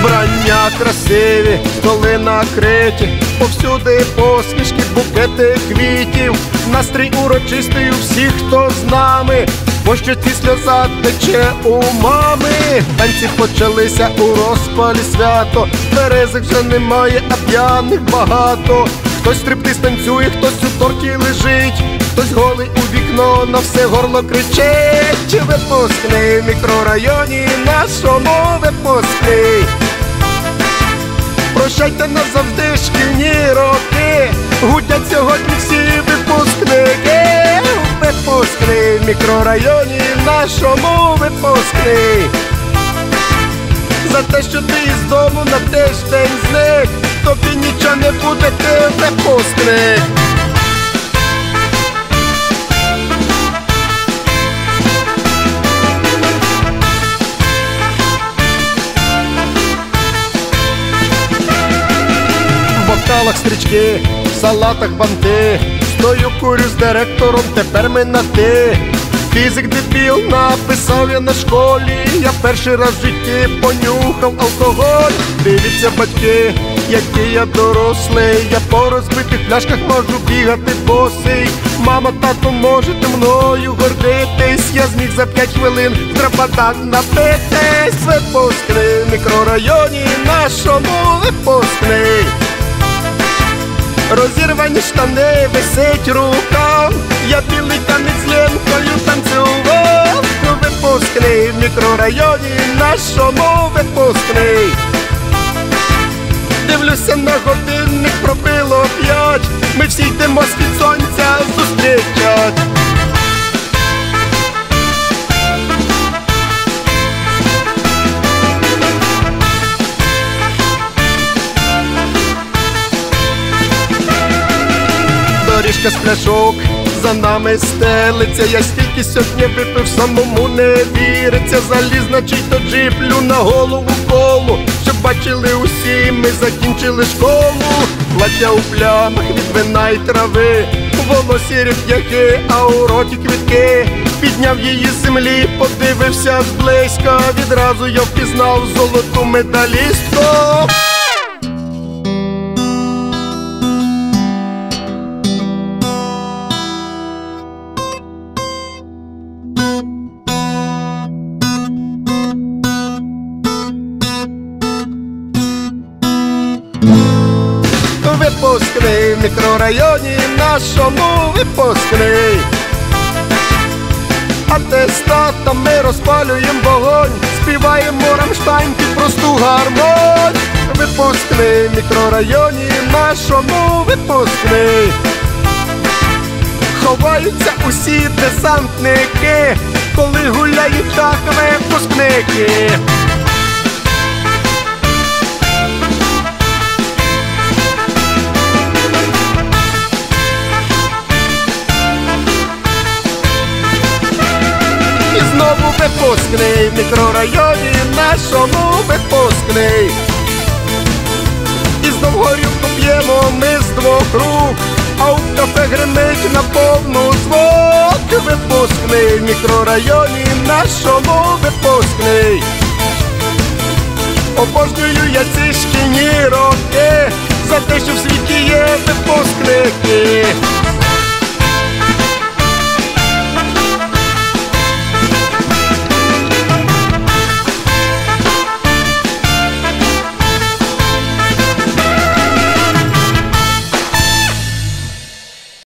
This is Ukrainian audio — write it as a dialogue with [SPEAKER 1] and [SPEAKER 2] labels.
[SPEAKER 1] Брання красиві, столи накриті, повсюди посмішки, букети квітів. Настрій урочистий у всіх, хто з нами, по щоці сльоза тече у мами. Танці почалися у розпалі свято, березик вже немає, а п'яних багато. Хтось стриптиз танцює, хтось у торті лежить, хтось голий у вікно на все горло кричить. Випускний в мікрорайоні нашому випускний. Прощайте назавжди шкільні роки, гудять сьогодні всі випускники. Випускний в мікрорайоні нашому випускний. За те, що ти із дому на тиждень зник, тобі нічого не буде, ти випускник. В бокалах стрічки, в салатах банти, стою курю з директором, тепер ми на ти. Фізик дебіл написав я на школі, я перший раз в житті понюхав алкоголь. Дивіться, батьки, який я дорослий, я по розбитих пляшках можу бігати босий. Мама, тато, можете мною гордитись, я зміг за 5 хвилин в дрападан напитись. Випускний в мікрорайоні нашому випускний. Розірвані штани, висить рукав, я білий танець з Ленкою танцював. Випускний в мікрорайоні нашому випускний. Дивлюся на годинник, пробило 5, ми всі йдемо з-під сонця зустрічать. Доріжка з пляшок за нами стелиться, я стільки сьогодні випив, самому не віриться. Заліз на чий-то джип, плю на голову колу, щоб бачили усі, ми закінчили школу. Плаття у плямах від вина й трави, у волосі реп'яки, а у роті квітки. Підняв її з землі, подивився зблизька, відразу я впізнав золоту медалістку. Випускний в мікрорайоні нашому випускний. Атестатами розпалюємо вогонь, співаємо Рамштайн під просту гармонь. Випускний в мікрорайоні нашому випускний. Ховаються усі десантники, коли гуляють так випускники. Знову випускний в мікрорайоні нашому випускний. І знов горілку п'ємо ми з 2 рук, а у кафе гримить на повну звук. Випускний в мікрорайоні нашому випускний. Обожнюю я ці шкільні роки, за те, що в світі є випускники.